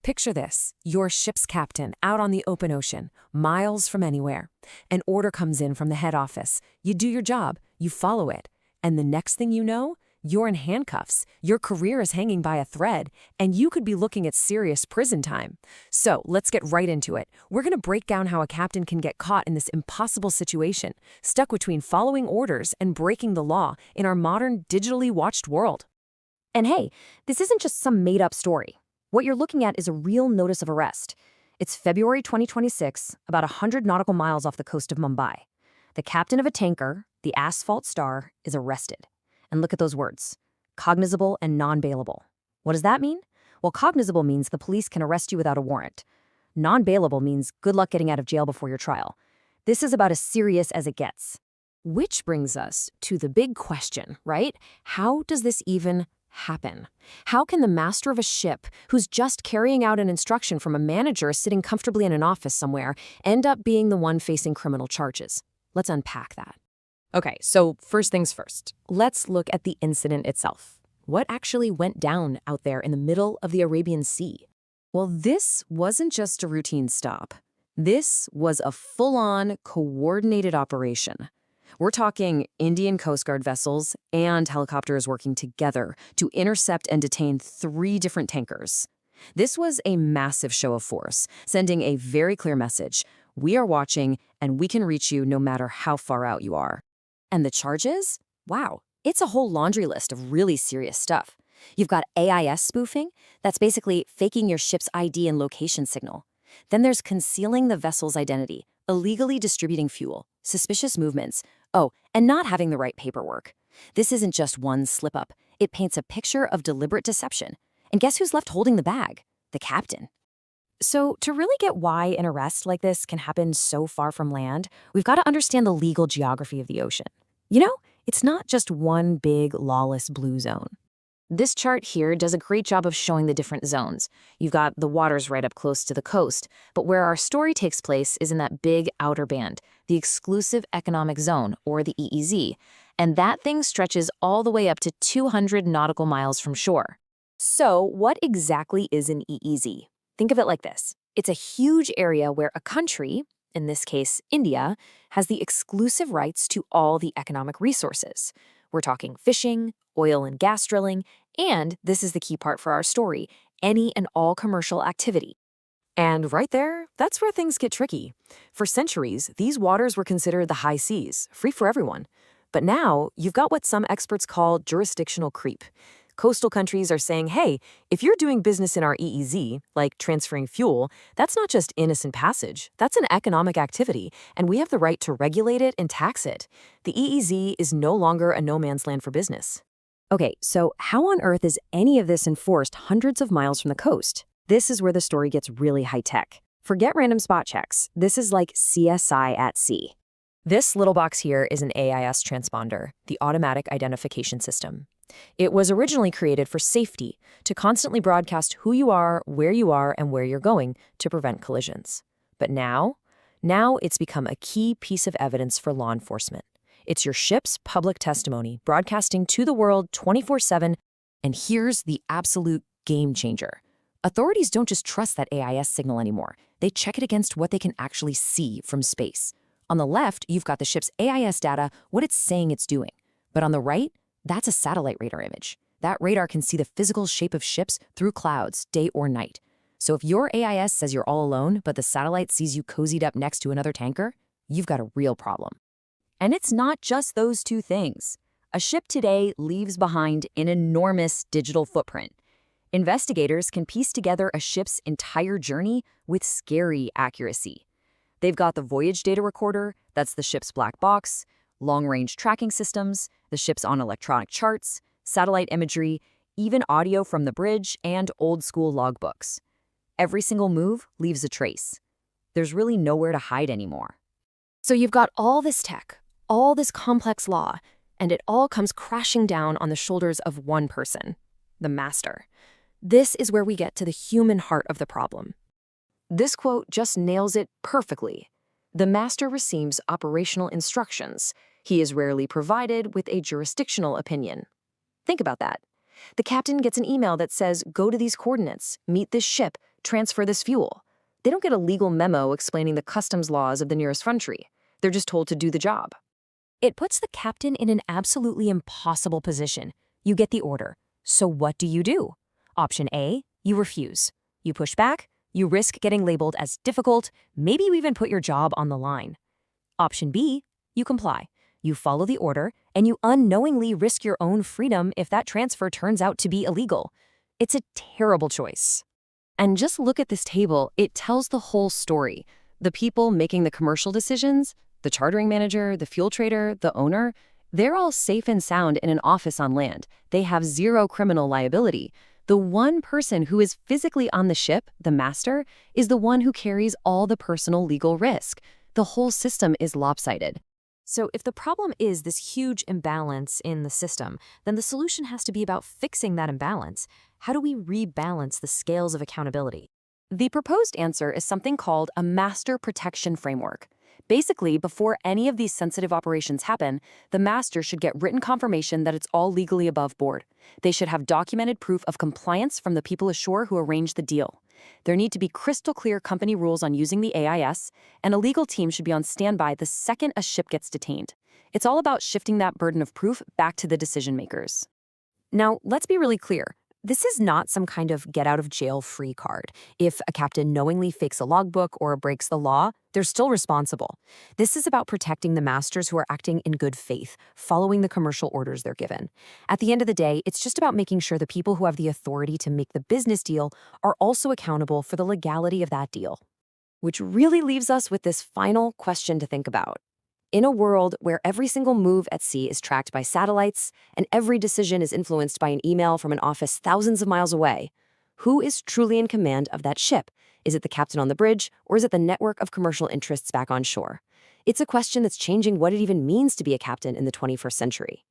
Picture this, your ship's captain out on the open ocean, miles from anywhere. An order comes in from the head office. You do your job, you follow it. And the next thing you know, you're in handcuffs, your career is hanging by a thread, and you could be looking at serious prison time. So let's get right into it. We're going to break down how a captain can get caught in this impossible situation, stuck between following orders and breaking the law in our modern, digitally watched world. And hey, this isn't just some made-up story. What you're looking at is a real notice of arrest. It's February 2026, about 100 nautical miles off the coast of Mumbai. The captain of a tanker, the Asphalt Star, is arrested. And look at those words, cognizable and non-bailable. What does that mean? Well, cognizable means the police can arrest you without a warrant. Non-bailable means good luck getting out of jail before your trial. This is about as serious as it gets. Which brings us to the big question, right? How does this even happen? How can the master of a ship, who's just carrying out an instruction from a manager sitting comfortably in an office somewhere, end up being the one facing criminal charges? Let's unpack that. Okay, so first things first, let's look at the incident itself. What actually went down out there in the middle of the Arabian Sea? Well, this wasn't just a routine stop. This was a full-on, coordinated operation. We're talking Indian Coast Guard vessels and helicopters working together to intercept and detain 3 different tankers. This was a massive show of force, sending a very clear message. We are watching, and we can reach you no matter how far out you are. And the charges? Wow, it's a whole laundry list of really serious stuff. You've got AIS spoofing, that's basically faking your ship's ID and location signal. Then there's concealing the vessel's identity, illegally distributing fuel, suspicious movements, and not having the right paperwork. This isn't just one slip-up. It paints a picture of deliberate deception. And guess who's left holding the bag? The captain. So to really get why an arrest like this can happen so far from land, we've got to understand the legal geography of the ocean. You know, it's not just one big, lawless blue zone. This chart here does a great job of showing the different zones. You've got the waters right up close to the coast, but where our story takes place is in that big outer band, the Exclusive Economic Zone, or the EEZ, and that thing stretches all the way up to 200 nautical miles from shore. So what exactly is an EEZ? Think of it like this. It's a huge area where a country, in this case India, has the exclusive rights to all the economic resources. We're talking fishing, oil and gas drilling, and, this is the key part for our story, any and all commercial activity. And right there, that's where things get tricky. For centuries, these waters were considered the high seas, free for everyone. But now, you've got what some experts call jurisdictional creep. Coastal countries are saying, hey, if you're doing business in our EEZ, like transferring fuel, that's not just innocent passage, that's an economic activity, and we have the right to regulate it and tax it. The EEZ is no longer a no man's land for business. Okay, so how on earth is any of this enforced hundreds of miles from the coast? This is where the story gets really high-tech. Forget random spot checks. This is like CSI at sea. This little box here is an AIS transponder, the Automatic Identification System. It was originally created for safety, to constantly broadcast who you are, and where you're going to prevent collisions. But now it's become a key piece of evidence for law enforcement. It's your ship's public testimony, broadcasting to the world 24/7, and here's the absolute game changer. Authorities don't just trust that AIS signal anymore. They check it against what they can actually see from space. On the left, you've got the ship's AIS data, what it's saying it's doing. But on the right, that's a satellite radar image. That radar can see the physical shape of ships through clouds, day or night. So if your AIS says you're all alone, but the satellite sees you cozied up next to another tanker, you've got a real problem. And it's not just those 2 things. A ship today leaves behind an enormous digital footprint. Investigators can piece together a ship's entire journey with scary accuracy. They've got the voyage data recorder, that's the ship's black box, long-range tracking systems, the ship's on electronic charts, satellite imagery, even audio from the bridge, and old-school logbooks. Every single move leaves a trace. There's really nowhere to hide anymore. So you've got all this tech, all this complex law, and it all comes crashing down on the shoulders of one person, the master. This is where we get to the human heart of the problem. This quote just nails it perfectly. The master receives operational instructions. He is rarely provided with a jurisdictional opinion. Think about that. The captain gets an email that says, go to these coordinates, meet this ship, transfer this fuel. They don't get a legal memo explaining the customs laws of the nearest country. They're just told to do the job. It puts the captain in an absolutely impossible position. You get the order. So what do? Option A, you refuse. You push back, you risk getting labeled as difficult, maybe you even put your job on the line. Option B, you comply. You follow the order, and you unknowingly risk your own freedom if that transfer turns out to be illegal. It's a terrible choice. And just look at this table, it tells the whole story. The people making the commercial decisions, the chartering manager, the fuel trader, the owner, they're all safe and sound in an office on land. They have zero criminal liability. The one person who is physically on the ship, the master, is the one who carries all the personal legal risk. The whole system is lopsided. So if the problem is this huge imbalance in the system, then the solution has to be about fixing that imbalance. How do we rebalance the scales of accountability? The proposed answer is something called a master protection framework. Basically, before any of these sensitive operations happen, the master should get written confirmation that it's all legally above board. They should have documented proof of compliance from the people ashore who arranged the deal. There need to be crystal clear company rules on using the AIS, and a legal team should be on standby the second a ship gets detained. It's all about shifting that burden of proof back to the decision makers. Now, let's be really clear. This is not some kind of get-out-of-jail-free card. If a captain knowingly fakes a logbook or breaks the law, they're still responsible. This is about protecting the masters who are acting in good faith, following the commercial orders they're given. At the end of the day, it's just about making sure the people who have the authority to make the business deal are also accountable for the legality of that deal. Which really leaves us with this final question to think about. In a world where every single move at sea is tracked by satellites and every decision is influenced by an email from an office thousands of miles away, who is truly in command of that ship? Is it the captain on the bridge, or is it the network of commercial interests back on shore? It's a question that's changing what it even means to be a captain in the 21st century.